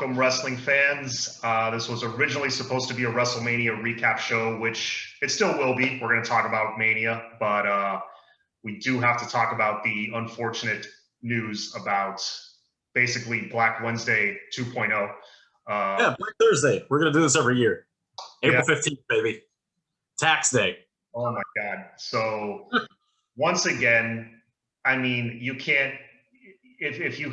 welcome wrestling fans. This was originally supposed to be a WrestleMania recap show, which it still will be. We're going to talk about Mania, but we do have to talk about the unfortunate news about basically Black Wednesday 2.0. Yeah, Black Thursday. We're going to do this every year. April 15th, baby. Tax day. Oh my God. So once again, I mean, you can't, if you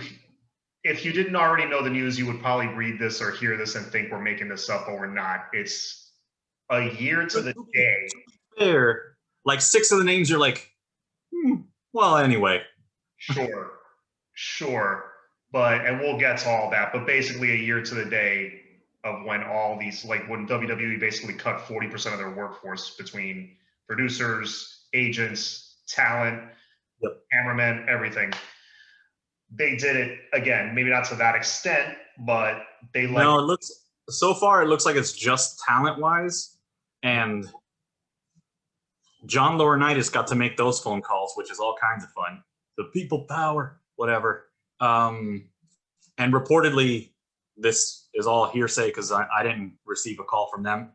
didn't already know the news, you would probably read this or hear this and think we're making this up, but we're not. It's a year to the day. Fair. Like 6 of the names, you're like, well, anyway. Sure. But, and we'll get to all that, but basically a year to the day of when all these, like when WWE basically cut 40% of their workforce between producers, agents, talent, cameramen, everything. They did it again, maybe not to that extent, but they like. No, it looks like it's just talent-wise, and John Laurinaitis got to make those phone calls, which is all kinds of fun. The people power, whatever. And reportedly, this is all hearsay because I didn't receive a call from them.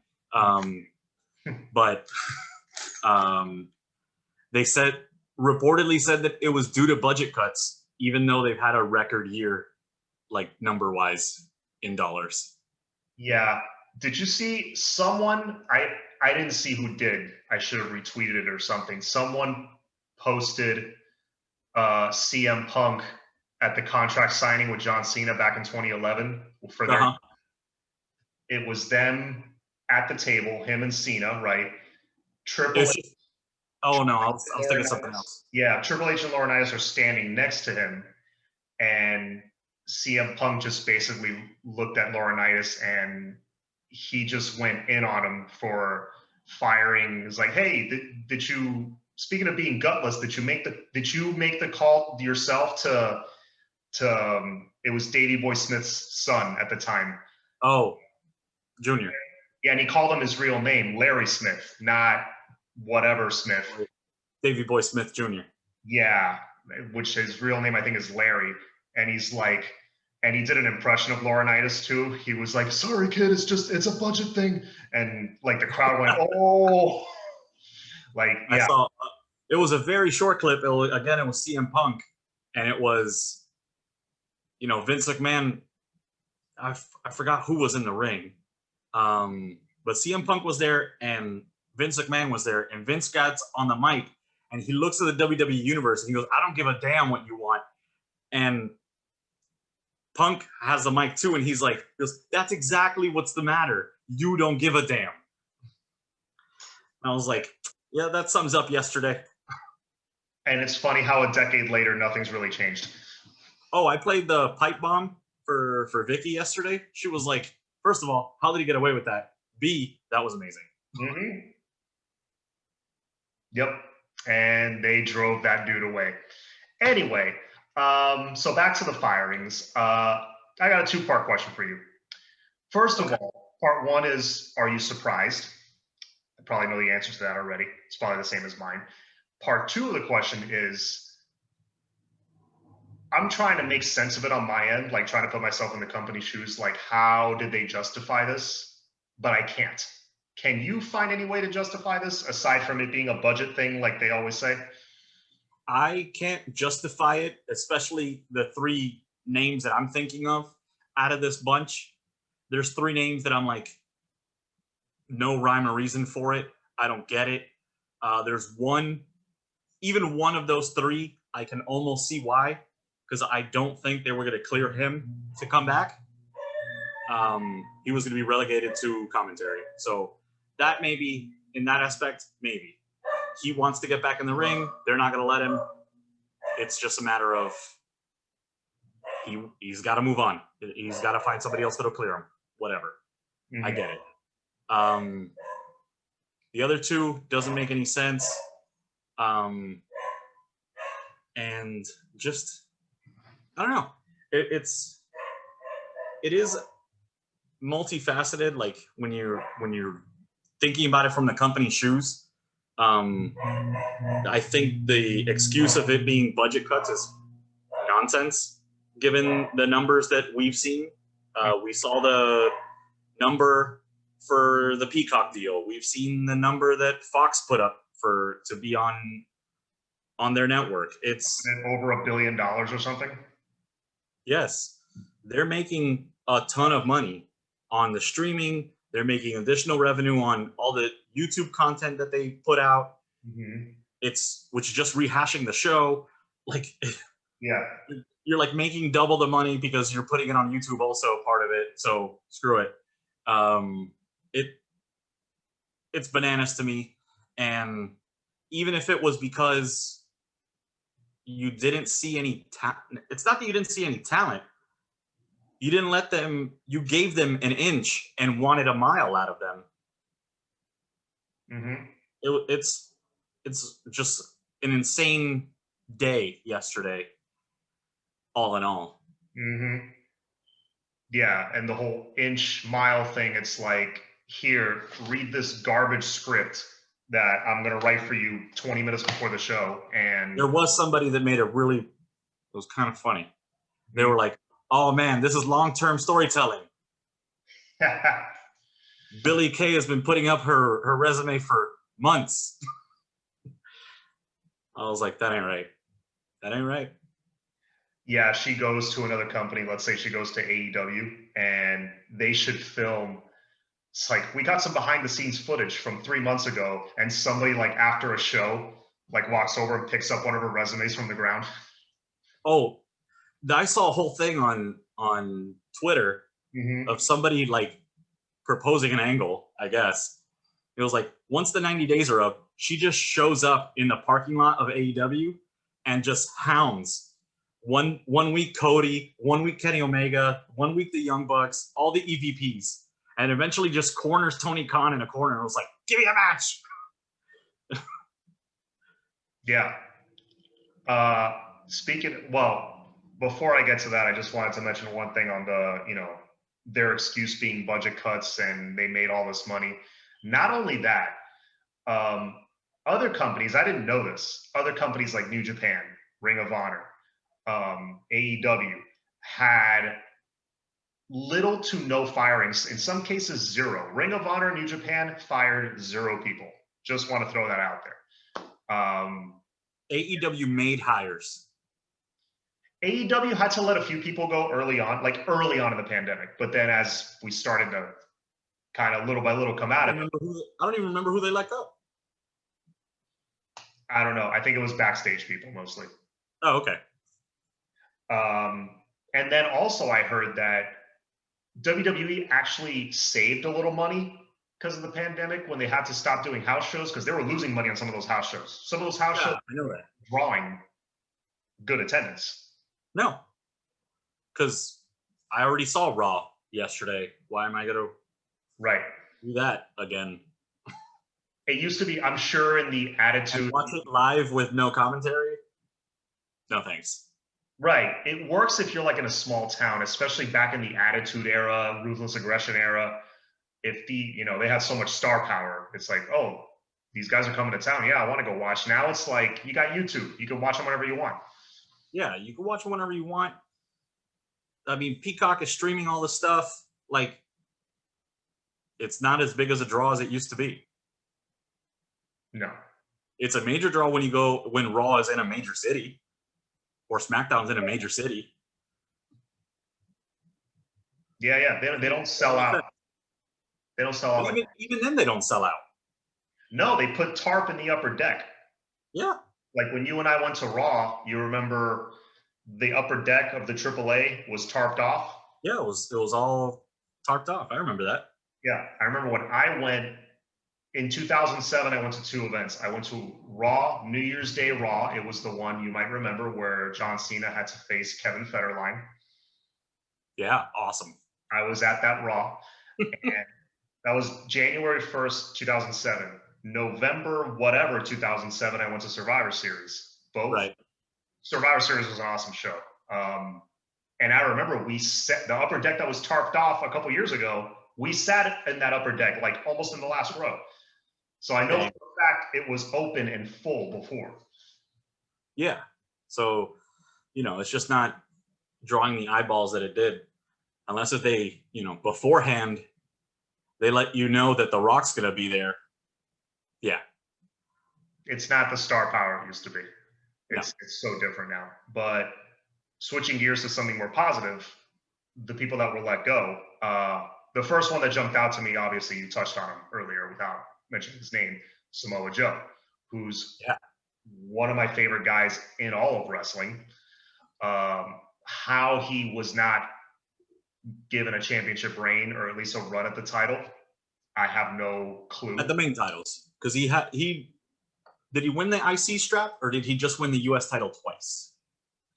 But they reportedly said that it was due to budget cuts, even though they've had a record year, like number-wise in dollars. Yeah. Did you see someone? I didn't see who did. I should have retweeted it or something. Someone posted CM Punk at the contract signing with John Cena back in 2011 for their. It was them at the table, him and Cena, right? Triple H. Oh no, I was thinking of something else. Yeah, Triple H and Laurinaitis are standing next to him, and CM Punk just basically looked at Laurinaitis and he just went in on him for firing. It's like, hey, did you? Speaking of being gutless, did you make the call yourself to it was Davey Boy Smith's son at the time. Oh, Junior. Yeah, and he called him his real name, Larry Smith, not whatever Smith. Davey Boy Smith Jr. Yeah, which his real name I think is Larry. And he's like, and he did an impression of Laurinaitis too. He was like, "Sorry, kid, it's a budget thing." And like the crowd went, "Oh!" Like, yeah. I saw. It was a very short clip. It was CM Punk, and it was, Vince McMahon. I forgot who was in the ring, but CM Punk was there and Vince McMahon was there, and Vince got on the mic and he looks at the WWE universe and he goes, "I don't give a damn what you want," and Punk has the mic too, and he goes, "That's exactly what's the matter. You don't give a damn." And I was like, yeah, that sums up yesterday. And it's funny how a decade later, nothing's really changed. Oh, I played the pipe bomb for Vicky yesterday. She was like, first of all, how did he get away with that? B, that was amazing. Mm-hmm. Yep. And they drove that dude away. Anyway, so back to the firings. I got a two-part question for you. First of all, part one is, are you surprised? I probably know the answer to that already. It's probably the same as mine. Part two of the question is, I'm trying to make sense of it on my end, like trying to put myself in the company's shoes, like how did they justify this? But I can't. Can you find any way to justify this aside from it being a budget thing like they always say? I can't justify it, especially the 3 names that I'm thinking of out of this bunch. There's 3 names that I'm like, no rhyme or reason for it. I don't get it. There's even one of those 3, I can almost see why, because I don't think they were going to clear him to come back. He was going to be relegated to commentary. So that maybe, in that aspect, maybe. He wants to get back in the ring. They're not going to let him. It's just a matter of he's got to move on. He's got to find somebody else that'll clear him. Whatever. Mm-hmm. I get it. The other 2 doesn't make any sense. And just, I don't know. It is multifaceted. Like when you're thinking about it from the company's shoes, I think the excuse of it being budget cuts is nonsense, given the numbers that we've seen. We saw the number for the Peacock deal. We've seen the number that Fox put up to be on their network. It's over $1 billion or something. Yes, they're making a ton of money on the streaming. They're making additional revenue on all the YouTube content that they put out. Mm-hmm. Which is just rehashing the show. Like, yeah, you're like making double the money because you're putting it on YouTube also, part of it. So screw it. It's bananas to me. And even if it was because you didn't see any talent, it's not that you didn't see any talent. You didn't let them, you gave them an inch and wanted a mile out of them. Mm-hmm. It's just an insane day yesterday, all in all. Mm-hmm. Yeah, and the whole inch mile thing, it's like, here, read this garbage script that I'm going to write for you 20 minutes before the show. And there was somebody that made it was kind of funny. They were like, oh man, this is long-term storytelling. Billie Kay has been putting up her resume for months. I was like, that ain't right. That ain't right. Yeah, she goes to another company. Let's say she goes to AEW, and they should film. It's like, we got some behind the scenes footage from 3 months ago, and somebody like after a show like walks over and picks up one of her resumes from the ground. Oh, I saw a whole thing on Twitter of somebody like proposing an angle, I guess. It was like, once the 90 days are up, she just shows up in the parking lot of AEW and just hounds. One week Cody, 1 week Kenny Omega, 1 week the Young Bucks, all the EVPs, and eventually just corners Tony Khan in a corner and was like, give me a match. Yeah. Before I get to that, I just wanted to mention one thing on their excuse being budget cuts and they made all this money. Not only that, other companies, I didn't know this, other companies like New Japan, Ring of Honor, AEW had little to no firings, in some cases 0. Ring of Honor, New Japan fired 0 people. Just want to throw that out there. AEW made hires. AEW had to let a few people go early on in the pandemic, but then as we started to kind of little by little come out of it. I don't even remember who they let go. I don't know. I think it was backstage people mostly. Oh, okay. And then also I heard that WWE actually saved a little money because of the pandemic when they had to stop doing house shows, because they were losing money on some of those house shows. Some of those house shows I know that. Drawing good attendance. No, because I already saw Raw yesterday. Why am I going to do that again? It used to be, I'm sure, in the Attitude. And watch it live with no commentary? No, thanks. Right. It works if you're like in a small town, especially back in the Attitude era, Ruthless Aggression era. If they had so much star power, it's like, oh, these guys are coming to town. Yeah, I want to go watch. Now it's like, you got YouTube. You can watch them whenever you want. Yeah, you can watch them whenever you want. I mean, Peacock is streaming all this stuff. Like, it's not as big as a draw as it used to be. No. It's a major draw when Raw is in a major city or SmackDown's in a major city. Yeah. They don't sell out. They don't sell out. Even then, they don't sell out. No, they put tarp in the upper deck. Yeah. Like when you and I went to Raw, you remember the upper deck of the AAA was tarped off? Yeah, it was all tarped off. I remember that. Yeah, I remember when I went in 2007, I went to 2 events. I went to Raw, New Year's Day Raw. It was the one you might remember where John Cena had to face Kevin Federline. Yeah, awesome. I was at that Raw. And that was January 1st, 2007. November, whatever, 2007, I went to Survivor Series. Both. Right. Survivor Series was an awesome show. And I remember we set the upper deck that was tarped off a couple years ago. We sat in that upper deck, like almost in the last row. So I know for a fact it was open and full before. Yeah. So, it's just not drawing the eyeballs that it did. Unless if they, beforehand, they let you know that The Rock's going to be there. Yeah. It's not the star power it used to be. No. It's so different now. But switching gears to something more positive, the people that were let go, the first one that jumped out to me, obviously you touched on him earlier without mentioning his name, Samoa Joe, who's one of my favorite guys in all of wrestling. How he was not given a championship reign, or at least a run at the title, I have no clue. At the main titles, because did he win the IC strap, or did he just win the US title twice?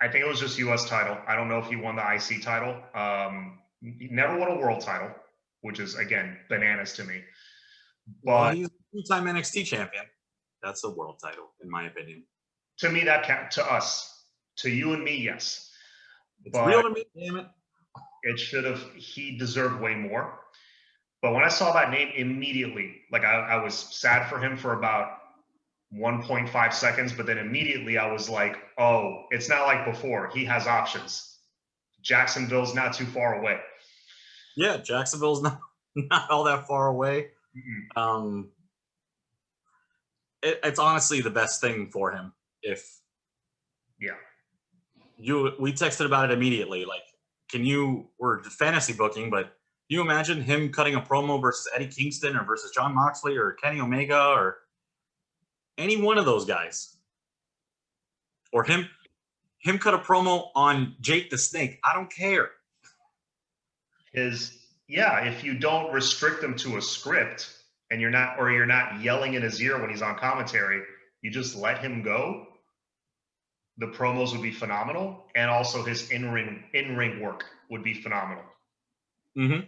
I think it was just US title. I don't know if he won the IC title. He never won a world title, which is, again, bananas to me. But well, he's a two-time NXT champion. That's a world title, in my opinion. To me, to us, to you and me, yes. It's real to me, damn it. He deserved way more. But when I saw that name immediately, like I was sad for him for about 1.5 seconds, but then immediately I was like, oh, it's not like before. He has options. Jacksonville's not too far away. Yeah, Jacksonville's not all that far away. Mm-hmm. It's honestly the best thing for him. We texted about it immediately. Like, we're fantasy booking, but can you imagine him cutting a promo versus Eddie Kingston or versus Jon Moxley or Kenny Omega or any one of those guys? Or him cut a promo on Jake the Snake. I don't care. If you don't restrict him to a script and you're not yelling in his ear when he's on commentary, you just let him go, the promos would be phenomenal, and also his in-ring work would be phenomenal. Mm-hmm.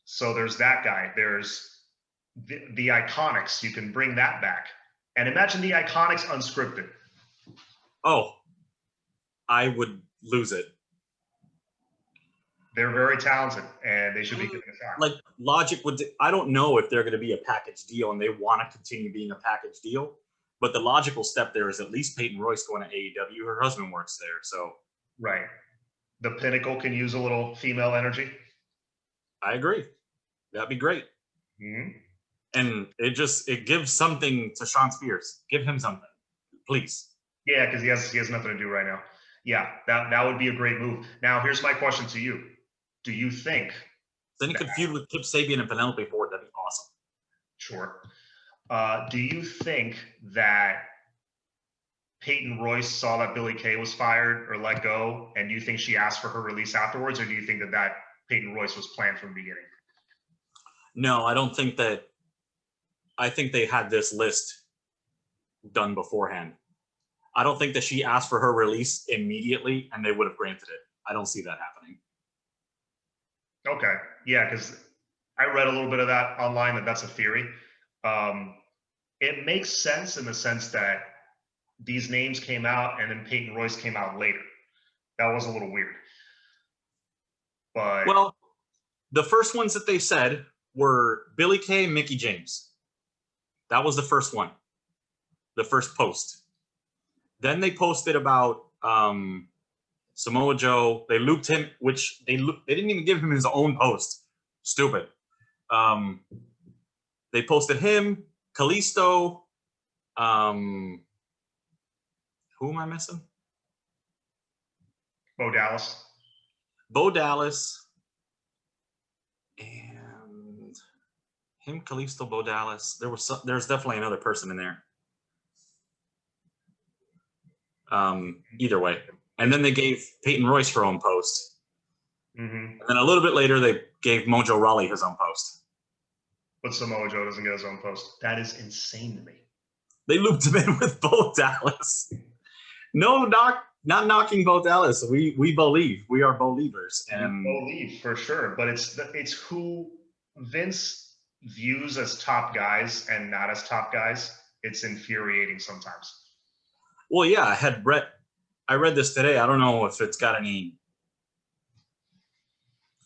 So there's that guy. There's the Iconics. You can bring that back. And imagine the Iconics unscripted. Oh, I would lose it. They're very talented, and they should be given a shot. Like, Logic I don't know if they're going to be a package deal and they want to continue being a package deal, but the logical step there is at least Peyton Royce going to AEW. Her husband works there, so. Right. The Pinnacle can use a little female energy. I agree. That'd be great. Mm-hmm. And it gives something to Sean Spears. Give him something, please. Yeah, because he has nothing to do right now. Yeah, that would be a great move. Now, here's my question to you. Do you think... Then he could feud with Kip Sabian and Penelope Ford. That'd be awesome. Sure. Do you think that Peyton Royce saw that Billie Kay was fired or let go, and do you think she asked for her release afterwards, or do you think that Peyton Royce was planned from the beginning? No, I don't think that. I think they had this list done beforehand. I don't think that she asked for her release immediately and they would have granted it. I don't see that happening. Okay. Yeah, because I read a little bit of that online, that's a theory. It makes sense in the sense that these names came out and then Peyton Royce came out later. That was a little weird. But well, the first ones that they said were Billie Kay and Mickie James. That was the first one, the first post. Then they posted about Samoa Joe. They looped him, which they didn't even give him his own post. Stupid. They posted him, Kalisto. Who am I missing? Bo Dallas. Bo Dallas. And him, Kalisto, Bo Dallas. There's definitely another person in there. Either way. And then they gave Peyton Royce her own post. Mm-hmm. And then a little bit later, they gave Mojo Rawley his own post. But Samoa Joe doesn't get his own post. That is insane to me. They looped him in with Bo Dallas. No, not knocking Bo Dallas. We believe. We are believers. And we believe for sure. But it's who Vince views as top guys and not as top guys. It's infuriating sometimes. Well, yeah, I read this today. I don't know if it's got any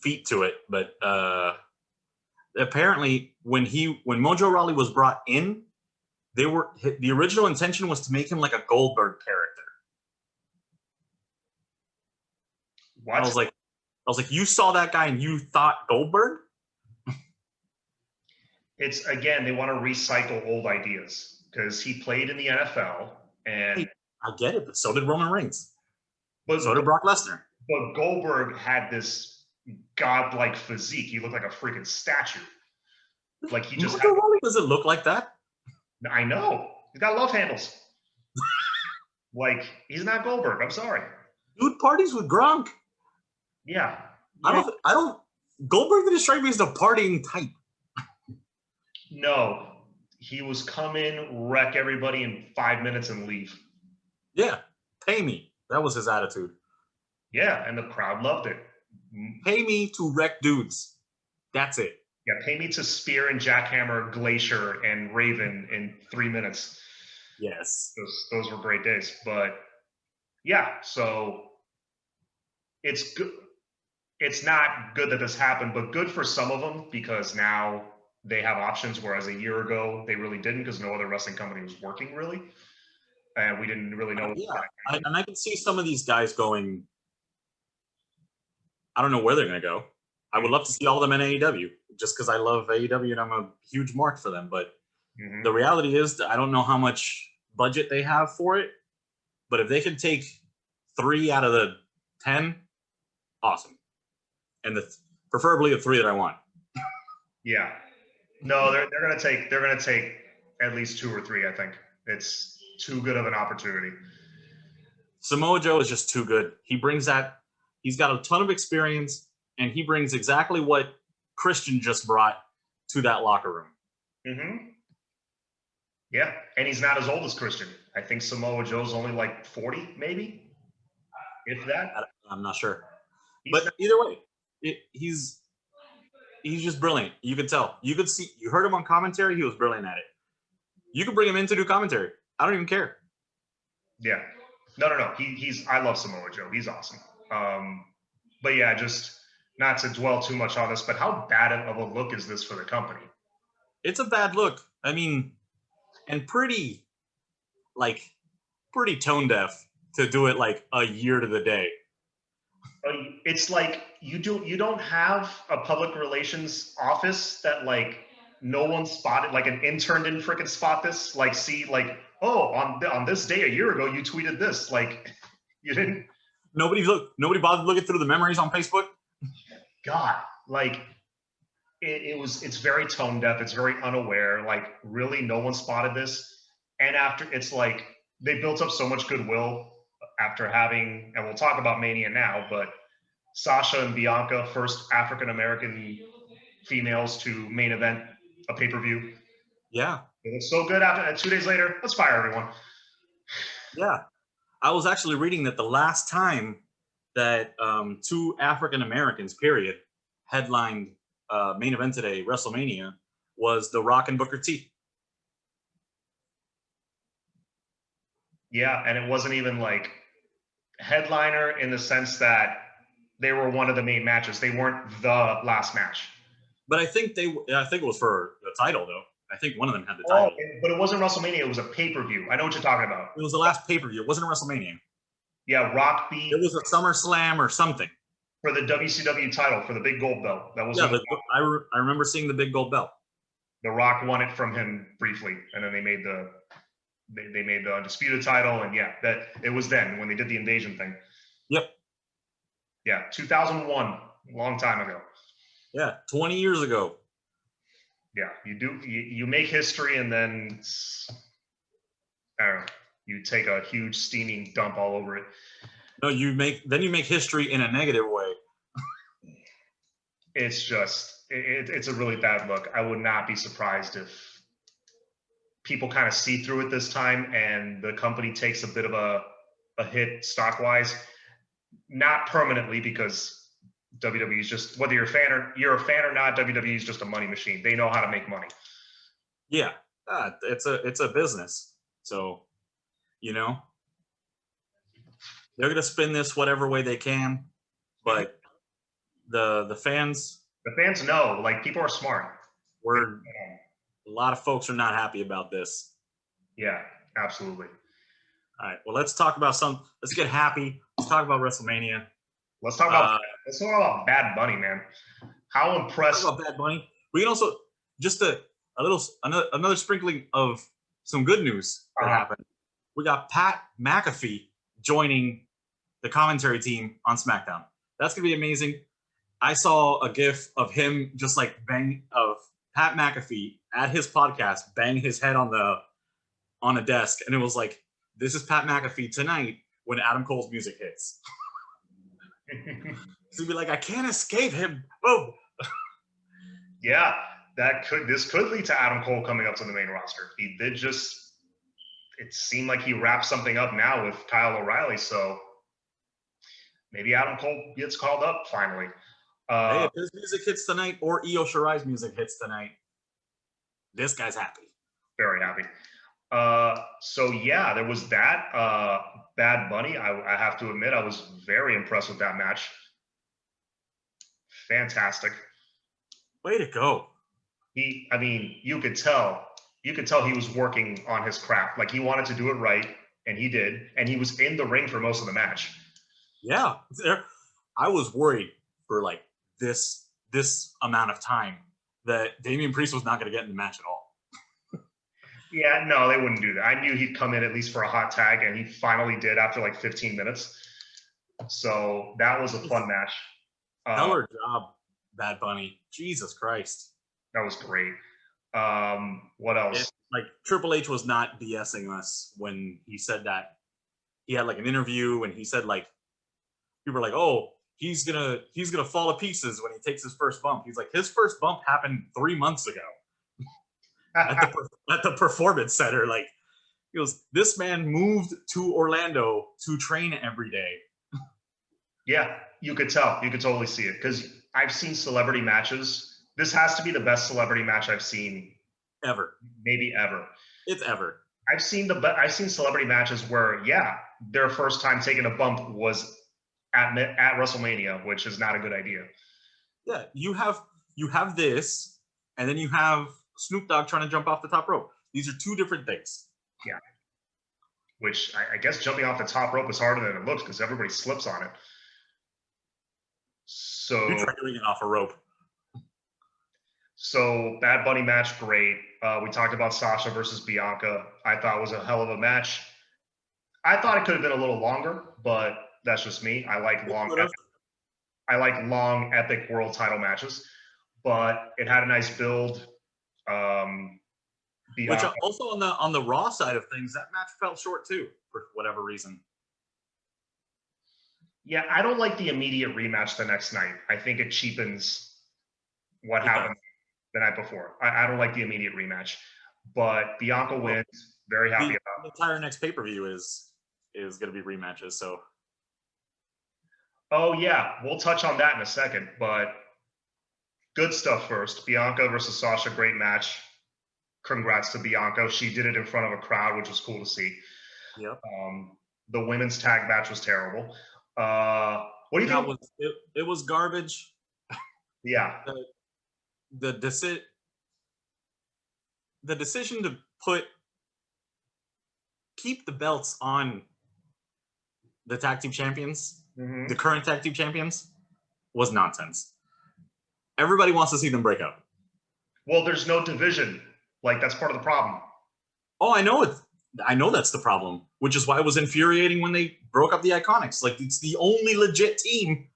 feet to it, but apparently when Mojo Rawley was brought in, the original intention was to make him like a Goldberg character. What? I was like was like, you saw that guy and you thought Goldberg? It's, again, they want to recycle old ideas because he played in the NFL, and Hey, I get it, but so did Roman Reigns. but So did Brock Lesnar. But Goldberg had this godlike physique. He looked like a freaking statue. Like he just Mojo Rawley doesn't look like that. I know. He's got love handles. Like, he's not Goldberg. I'm sorry. Dude parties with Gronk. Yeah. I don't. Goldberg didn't strike me as the partying type. No. He was come in, wreck everybody in 5 minutes and leave. Yeah. Pay me. That was his attitude. Yeah, and the crowd loved it. Pay me to wreck dudes. That's it. Yeah, pay me to spear and jackhammer Glacier and Raven in 3 minutes. Yes. Those were great days. But yeah, so it's good. It's not good that this happened, but good for some of them because now they have options, whereas a year ago they really didn't because no other wrestling company was working really. And we didn't really know. Yeah, and I can see some of these guys going, I don't know where they're going to go. I would love to see all of them in AEW just because I love AEW and I'm a huge mark for them. But the reality is that I don't know how much budget they have for it. But if they can take 3 out of the 10, awesome. And preferably the 3 that I want. Yeah. No, they're going to take at least 2 or 3, I think. It's too good of an opportunity. Samoa Joe is just too good. He brings that. He's got a ton of experience, and he brings exactly what Christian just brought to that locker room. Mm-hmm. Yeah, and he's not as old as Christian. I think Samoa Joe's only like 40, maybe, if that. I'm not sure. But either way, he's just brilliant. You could tell. You could see. You heard him on commentary. He was brilliant at it. You could bring him in to do commentary. I don't even care. Yeah. No. I love Samoa Joe. He's awesome. But yeah, just not to dwell too much on this, but how bad of a look is this for the company? It's a bad look. I mean, and pretty tone deaf to do it like a year to the day. It's like you don't have a public relations office that like no one spotted, like an intern didn't freaking spot this, like see like, oh, on this day a year ago you tweeted this, like you didn't. Nobody bothered looking through the memories on Facebook. God, like it's very tone deaf. It's very unaware. Like really, no one spotted this. And after, it's like they built up so much goodwill after having, and we'll talk about Mania now, but Sasha and Bianca, first African American females to main event a pay-per-view. Yeah, it was so good. After 2 days later, let's fire everyone. Yeah. I was actually reading that the last time that 2 African Americans, period, headlined main event today, WrestleMania, was The Rock and Booker T. Yeah, and it wasn't even like headliner in the sense that they were one of the main matches. They weren't the last match. But I think it was for the title though. I think one of them had the title. But it wasn't WrestleMania. It was a pay-per-view. I know what you're talking about. It was the last pay-per-view. It wasn't a WrestleMania. Yeah, Rock beat. It was a SummerSlam or something. For the WCW title, for the big gold belt. That was. Yeah, I remember seeing the big gold belt. The Rock won it from him briefly, and then they made the undisputed title, and yeah, that it was then when they did the invasion thing. Yep. Yeah, 2001, a long time ago. Yeah, 20 years ago. Yeah, you make history, and then I don't know, you take a huge steaming dump all over it. No, you make history in a negative way. It's just it's a really bad look. I would not be surprised if people kind of see through it this time, and the company takes a bit of a hit stock wise, not permanently because WWE is just, whether you're a fan or not, WWE is just a money machine. They know how to make money. Yeah, it's a business, so they're gonna spin this whatever way they can, but the fans know, like, people are smart. A lot of folks are not happy about this. Yeah, absolutely. All right, well, let's get happy. Let's talk about WrestleMania. Let's talk about Let's talk about Bad Bunny, man. How impressed? Talk about Bad Bunny. We can also just a little another sprinkling of some good news that happened. We got Pat McAfee joining the commentary team on SmackDown. That's gonna be amazing. I saw a GIF of him just like of Pat McAfee at his podcast bang his head on a desk, and it was like, "This is Pat McAfee tonight when Adam Cole's music hits." So he'd be like, "I can't escape him." Boom. Yeah, this could lead to Adam Cole coming up to the main roster. He did just. It seemed like he wrapped something up now with Kyle O'Reilly, so maybe Adam Cole gets called up finally. Hey, if his music hits tonight or Io Shirai's music hits tonight, this guy's happy. Very happy. So yeah, there was that. Bad Bunny, I have to admit, I was very impressed with that match. Fantastic. Way to go. You could tell he was working on his craft. Like, he wanted to do it right, and he did. And he was in the ring for most of the match. Yeah. I was worried for like this amount of time that Damian Priest was not going to get in the match at all. Yeah, no, they wouldn't do that. I knew he'd come in at least for a hot tag, and he finally did after like 15 minutes. So that was a fun match. Stellar job, Bad Bunny. Jesus Christ. That was great. What else? Like, Triple H was not BSing us when he said that. He had like an interview, and he said, like, people were like, "Oh, he's gonna fall to pieces when he takes his first bump." He's like, his first bump happened 3 months ago at the Performance Center. Like, he goes, "This man moved to Orlando to train every day." Yeah, you could tell. You could totally see it, because I've seen celebrity matches. This has to be the best celebrity match I've seen ever. Maybe ever. It's ever. I've seen celebrity matches where, yeah, their first time taking a bump was at WrestleMania, which is not a good idea. Yeah, you have this, and then you have Snoop Dogg trying to jump off the top rope. These are two different things. Yeah. Which I guess jumping off the top rope is harder than it looks, because everybody slips on it. So you try doing it off a rope. So Bad Bunny match, great. We talked about Sasha versus Bianca. I thought it was a hell of a match. I thought it could have been a little longer, but that's just me. I like long epic world title matches, but it had a nice build. Which also on the Raw side of things, that match felt short too, for whatever reason. Yeah, I don't like the immediate rematch the next night. I think it cheapens what happened the night before. I don't like the immediate rematch, but Bianca wins. Very happy about the entire next pay-per-view is going to be rematches. So, oh yeah, we'll touch on that in a second. But good stuff first. Bianca versus Sasha, great match. Congrats to Bianca. She did it in front of a crowd, which was cool to see. Yep. The women's tag match was terrible. What do you think? It was garbage. Yeah. The decision to keep the belts on the tag team champions, the current tag team champions, was nonsense. Everybody wants to see them break up. Well, there's no division. Like, that's part of the problem. Oh, I know that's the problem, which is why it was infuriating when they broke up the Iconics. Like, it's the only legit team.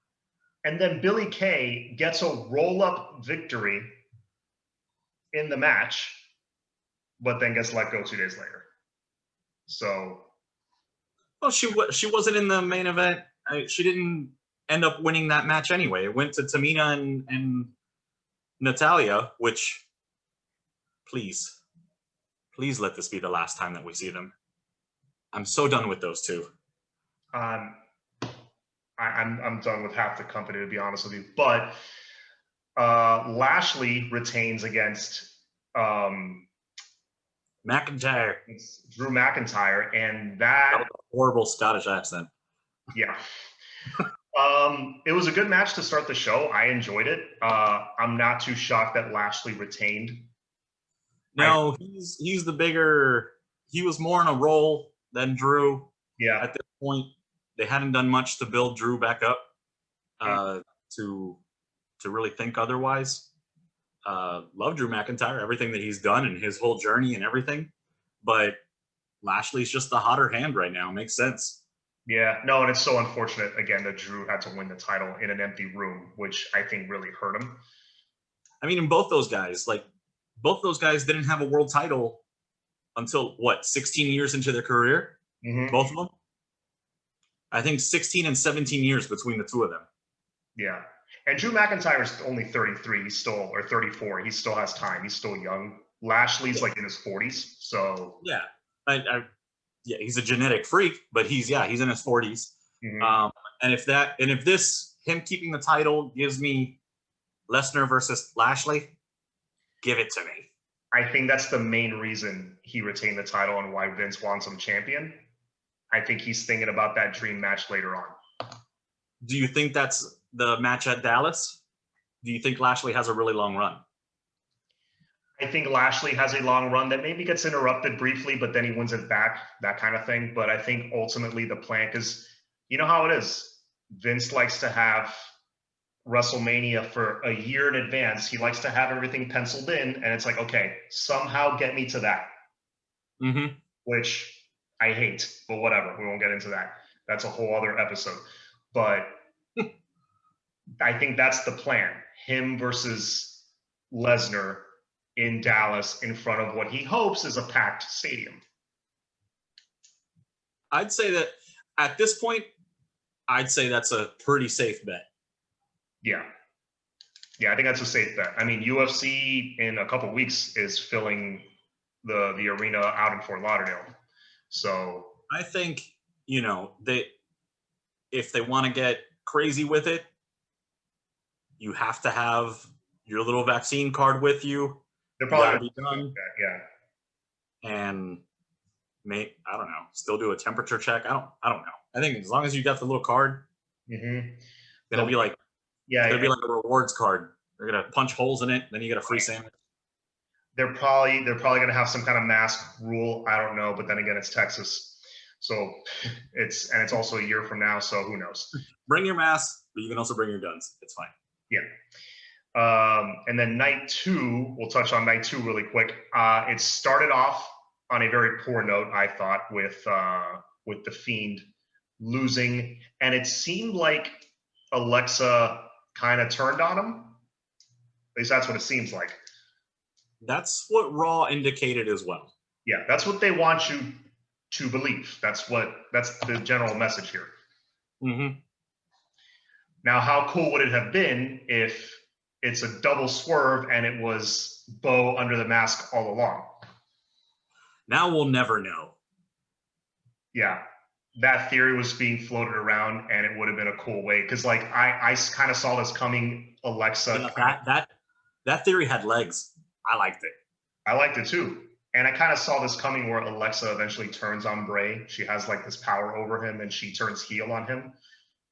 And then Billie Kay gets a roll-up victory in the match, but then gets let go 2 days later. So, well, she wasn't in the main event. She didn't end up winning that match anyway. It went to Tamina and Natalya, which, please let this be the last time that we see them. I'm so done with those two. I'm done with half the company, to be honest with you. But Lashley retains against McIntyre. Drew McIntyre, and that was a horrible Scottish accent. Yeah. It was a good match to start the show. I enjoyed it. I'm not too shocked that Lashley retained. No, he's the bigger. He was more on a roll than Drew. Yeah. At this point, they hadn't done much to build Drew back up. to really think otherwise. Love Drew McIntyre, everything that he's done and his whole journey and everything, but Lashley's just the hotter hand right now. Makes sense. Yeah, no, and it's so unfortunate again that Drew had to win the title in an empty room, which I think really hurt him. I mean, in both those guys didn't have a world title until what, 16 years into their career? Mm-hmm. Both of them? I think 16 and 17 years between the two of them. Yeah. And Drew McIntyre is only 33, or 34. He still has time. He's still young. Lashley's like in his 40s. So yeah, yeah, he's a genetic freak, but he's in his 40s. Mm-hmm. And if this him keeping the title gives me Lesnar versus Lashley, give it to me. I think that's the main reason he retained the title and why Vince wants him champion. I think he's thinking about that dream match later on. Do you think that's the match at Dallas? Do you think Lashley has a really long run? I think Lashley has a long run that maybe gets interrupted briefly, but then he wins it back, that kind of thing. But I think ultimately the plan, because you know how it is. Vince likes to have WrestleMania for a year in advance. He likes to have everything penciled in, and it's like, okay, somehow get me to that. Mm-hmm. Which I hate, but whatever. We won't get into that. That's a whole other episode. But I think that's the plan. Him versus Lesnar in Dallas in front of what he hopes is a packed stadium. I'd say that at this point, I'd say that's a pretty safe bet. Yeah. Yeah, I think that's a safe bet. I mean, UFC in a couple weeks is filling the arena out in Fort Lauderdale. So I think, if they want to get crazy with it, you have to have your little vaccine card with you. they're probably be done. Yeah. And I don't know, still do a temperature check. I don't know. I think as long as you got the little card, Mm-hmm. it'll be like be like a rewards card. They're gonna punch holes in it, then you get a free sandwich. They're probably gonna have some kind of mask rule. I don't know, but then again, it's Texas, so it's also a year from now, so who knows? Bring your mask, but you can also bring your guns. It's fine. Yeah. And then night 2, we'll touch on night 2 really quick. It started off on a very poor note, I thought, with The Fiend losing, and it seemed like Alexa kind of turned on him. At least that's what it seems like. That's what Raw indicated as well. Yeah, that's what they want you to believe. That's the general message here. Mm-hmm. Now, how cool would it have been if it's a double swerve and it was Bo under the mask all along? Now we'll never know. Yeah, that theory was being floated around, and it would have been a cool way, because like I kind of saw this coming. Alexa, that theory had legs. I liked it. I liked it too, and I kind of saw this coming where Alexa eventually turns on Bray. She has like this power over him, and she turns heel on him,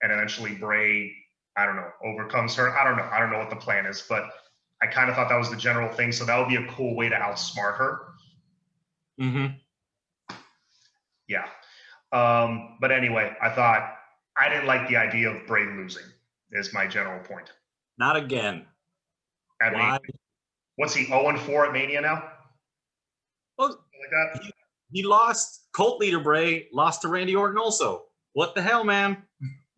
and eventually Bray, I don't know, overcomes her. I don't know what the plan is, but I kind of thought that was the general thing. So that would be a cool way to outsmart her. Mm-hmm. Yeah. But anyway, I didn't like the idea of Bray losing, is my general point. Not again. At Mania. What's he, 0-4 at Mania now? Well, like that? He lost. Cult leader Bray lost to Randy Orton also. What the hell, man?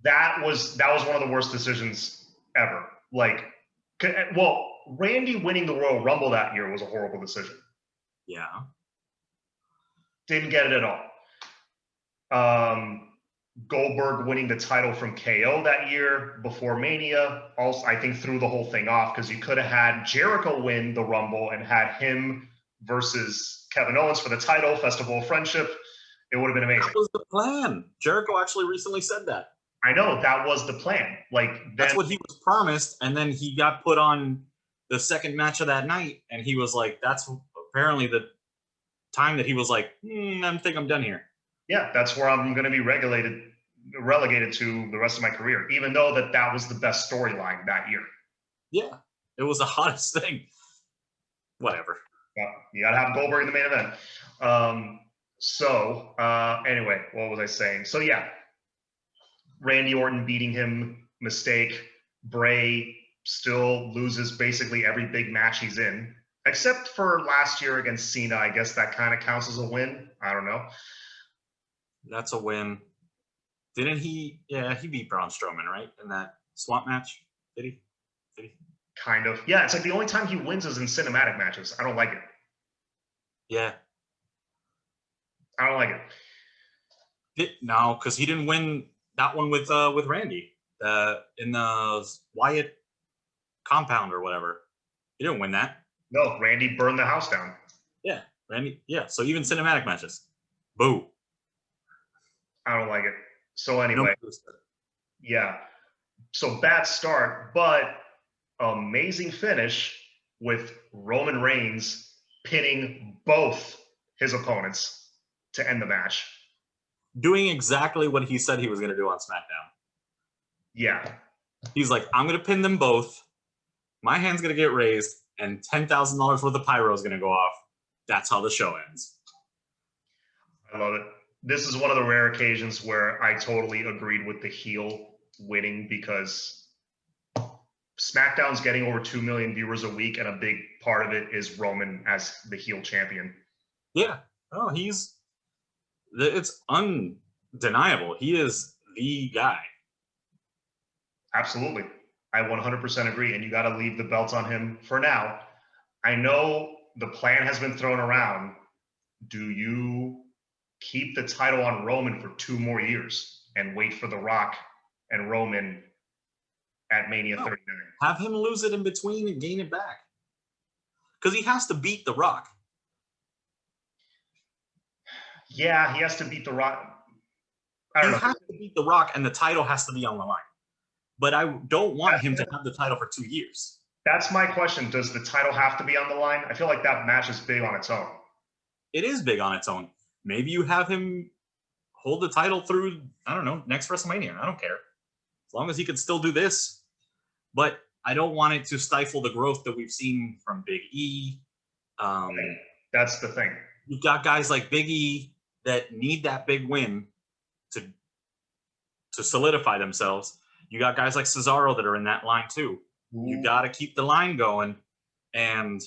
That was one of the worst decisions ever. Like, well, Randy winning the Royal Rumble that year was a horrible decision. Yeah. Didn't get it at all. Goldberg winning the title from KO that year before Mania also, I think, threw the whole thing off, because you could have had Jericho win the Rumble and had him versus Kevin Owens for the title, Festival of Friendship. It would have been amazing. That was the plan. Jericho actually recently said that. I know, that was the plan. That's what he was promised, and then he got put on the second match of that night, and he was like, that's apparently the time that he was like, I think I'm done here. Yeah, that's where I'm going to be relegated to the rest of my career, even though that was the best storyline that year. Yeah, it was the hottest thing. Whatever. Yeah, you got to have Goldberg in the main event. Anyway, what was I saying? So yeah, Randy Orton beating him, mistake. Bray still loses basically every big match he's in, except for last year against Cena. I guess that kind of counts as a win. I don't know. That's a win. Didn't he? Yeah, he beat Braun Strowman, right? In that swamp match. Did he? Did he? Kind of. Yeah, it's like the only time he wins is in cinematic matches. I don't like it. Yeah. I don't like it. No, because he didn't win that one with Randy in the Wyatt compound or whatever. He didn't win that. No, Randy burned the house down. Yeah, Randy. Yeah, so even cinematic matches. Boo. I don't like it. So anyway, yeah. So bad start, but amazing finish with Roman Reigns pinning both his opponents to end the match. Doing exactly what he said he was going to do on SmackDown. Yeah. He's like, I'm going to pin them both. My hand's going to get raised, and $10,000 worth of pyro is going to go off. That's how the show ends. I love it. This is one of the rare occasions where I totally agreed with the heel winning, because SmackDown's getting over 2 million viewers a week, and a big part of it is Roman as the heel champion. Yeah. Oh, it's undeniable. He is the guy. Absolutely. I 100% agree. And you got to leave the belt on him for now. I know the plan has been thrown around. Do you keep the title on Roman for 2 more years and wait for The Rock and Roman at Mania 39? Have him lose it in between and gain it back. Because he has to beat The Rock. Yeah, he has to beat The Rock. I don't know. He has to beat The Rock, and the title has to be on the line. But I don't want him to have the title for 2 years. That's my question. Does the title have to be on the line? I feel like that match is big on its own. It is big on its own. Maybe you have him hold the title through, I don't know, next WrestleMania. I don't care. As long as he can still do this. But I don't want it to stifle the growth that we've seen from Big E. That's the thing. You've got guys like Big E that need that big win to solidify themselves. You got guys like Cesaro that are in that line too. Ooh. You got to keep the line going. And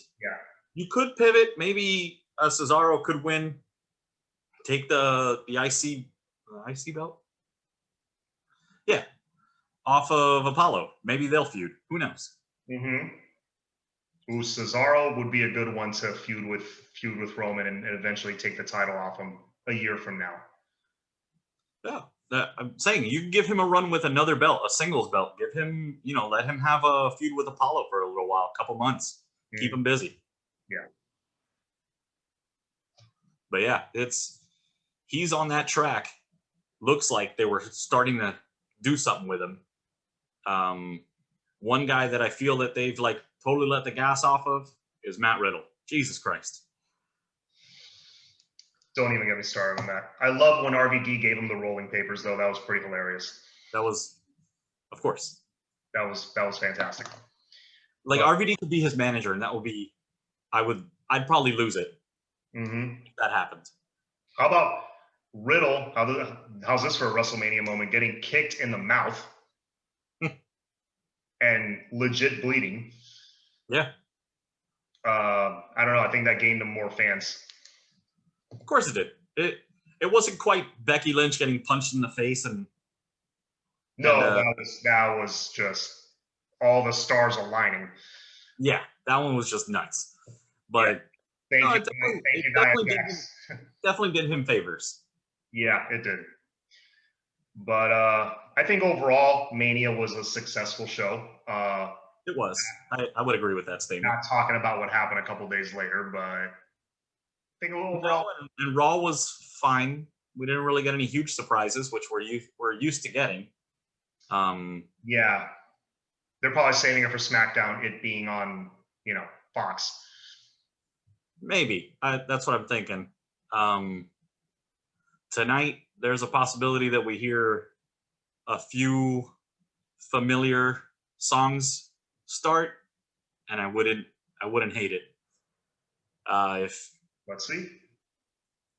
you could pivot. Maybe Cesaro could win, take the IC belt. Yeah. Off of Apollo. Maybe they'll feud. Who knows? Mm-hmm. Ooh, Cesaro would be a good one to feud with Roman and eventually take the title off him a year from now. Yeah. I'm saying you can give him a run with another belt, a singles belt. Give him, let him have a feud with Apollo for a little while, a couple months. Keep him busy. Yeah. But yeah, he's on that track. Looks like they were starting to do something with him. One guy that I feel that they've totally let the gas off of is Matt Riddle. Jesus Christ. Don't even get me started on that. I love when RVD gave him the rolling papers, though. That was pretty hilarious. That was, of course. That was fantastic. RVD could be his manager, and that would be, I'd probably lose it if that happened. How about Riddle? How's this for a WrestleMania moment? Getting kicked in the mouth and legit bleeding. Yeah. I don't know. I think that gained him more fans. Of course it did. It wasn't quite Becky Lynch getting punched in the face and. No, that was just all the stars aligning. Yeah, that one was just nuts. But thank you, definitely did him favors. Yeah, it did. But I think overall, Mania was a successful show. It was. I would agree with that statement. Not talking about what happened a couple days later, but I think overall. And Raw was fine. We didn't really get any huge surprises, which we're used to getting. Yeah. They're probably saving it for SmackDown, it being on, Fox. Maybe. That's what I'm thinking. Tonight, there's a possibility that we hear a few familiar songs start, and I wouldn't hate it. Let's see.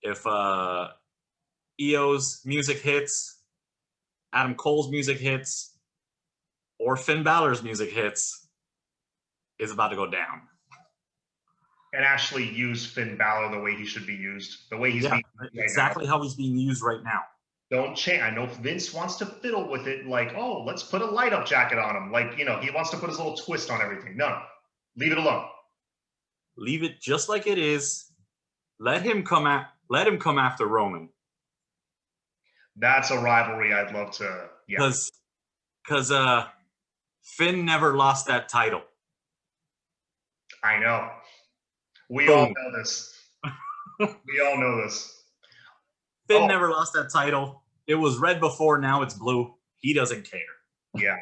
If EO's music hits, Adam Cole's music hits, or Finn Balor's music hits, is about to go down. And actually use Finn Balor the way he should be used, the way he's being used right exactly now. how he's being used right now. Don't change. I know Vince wants to fiddle with it, like, oh, let's put a light up jacket on him. Like, he wants to put his little twist on everything. No, leave it alone. Leave it just like it is. Let him come after Roman. That's a rivalry I'd love to. Yeah. Because Finn never lost that title. I know. We Boom. all know this. We all know this. Finn never lost that title. It was red before, now it's blue. He doesn't care. Yeah.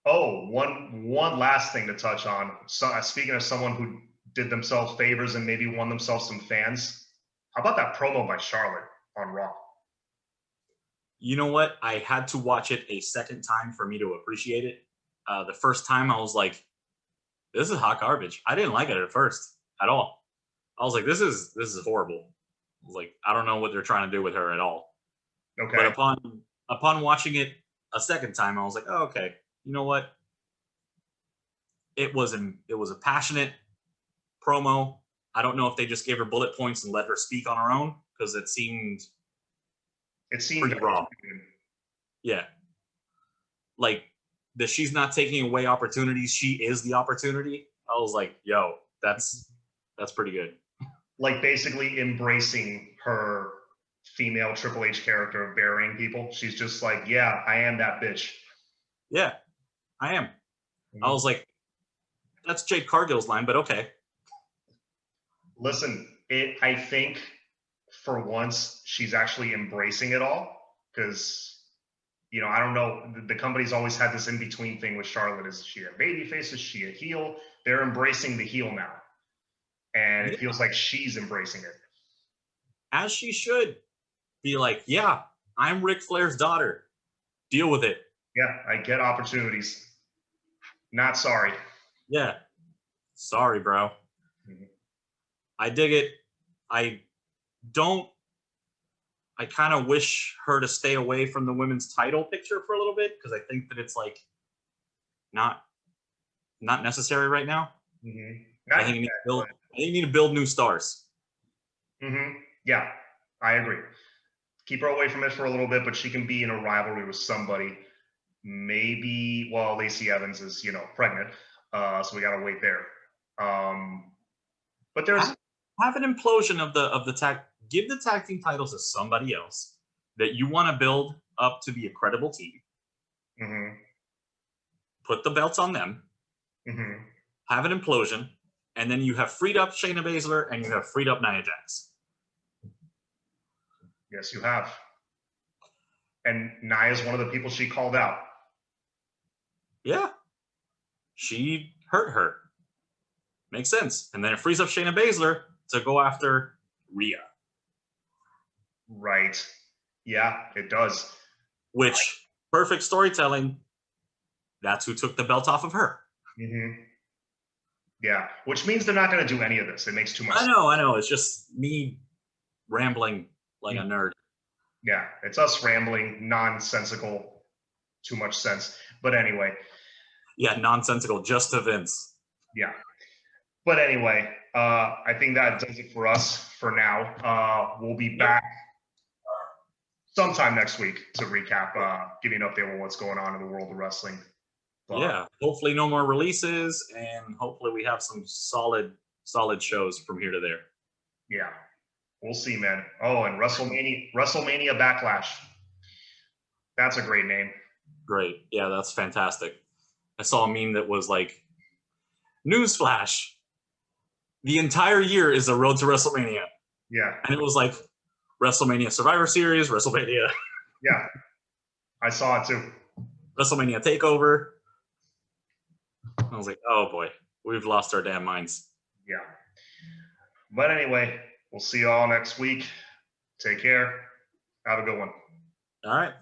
Oh, one last thing to touch on. So, speaking of someone who did themselves favors and maybe won themselves some fans, how about that promo by Charlotte on Raw? You know what? I had to watch it a second time for me to appreciate it. The first time I was like, this is hot garbage. I didn't like it at first at all. I was like, this is horrible. I was like, I don't know what they're trying to do with her at all. Okay. But upon watching it a second time, I was like, oh, okay. You know what? It was a passionate promo. I don't know if they just gave her bullet points and let her speak on her own, because it seemed pretty raw. Yeah. Like that she's not taking away opportunities. She is the opportunity. I was like, yo, that's pretty good. Like basically embracing her female Triple H character of burying people. She's just like, yeah, I am that bitch. Yeah, I am. Mm-hmm. I was like, that's Jade Cargill's line, but okay. Listen, I think for once she's actually embracing it all, because I don't know, the company's always had this in-between thing with Charlotte. Is she a babyface? Is she a heel? They're embracing the heel now. And it feels like she's embracing it. As she should. Be like, yeah, I'm Ric Flair's daughter. Deal with it. Yeah, I get opportunities. Not sorry. Yeah. Sorry, bro. Mm-hmm. I dig it. I kind of wish her to stay away from the women's title picture for a little bit, because I think that it's like not necessary right now. Mm-hmm. I think you need to build new stars. Mm-hmm. Yeah, I agree. Keep her away from it for a little bit, but she can be in a rivalry with somebody. Maybe, well, Lacey Evans is, pregnant, so we got to wait there. But there's have an implosion of the tag. Give the tag team titles to somebody else that you want to build up to be a credible team. Mm-hmm. Put the belts on them. Mm-hmm. Have an implosion, and then you have freed up Shayna Baszler and you have freed up Nia Jax. Yes, you have. And Nia is one of the people she called out. Yeah. She hurt her. Makes sense. And then it frees up Shayna Baszler to go after Rhea. Right. Yeah, it does. Which, perfect storytelling. That's who took the belt off of her. Mm-hmm. Yeah, which means they're not going to do any of this. It makes too much sense. I know. It's just me rambling like a nerd. Yeah, it's us rambling, nonsensical, too much sense. But anyway. Yeah, nonsensical, just to Vince. Yeah. But anyway, I think that does it for us for now. We'll be back sometime next week to recap, give you an update on what's going on in the world of wrestling. But, yeah, hopefully no more releases, and hopefully we have some solid shows from here to there. Yeah. We'll see, man. Oh, and WrestleMania Backlash. That's a great name. Great. Yeah, that's fantastic. I saw a meme that was like, newsflash, the entire year is the road to WrestleMania. Yeah. And it was like, WrestleMania Survivor Series, WrestleMania. Yeah. I saw it too. WrestleMania TakeOver. I was like, oh boy, we've lost our damn minds. Yeah. But anyway, we'll see you all next week. Take care. Have a good one. All right.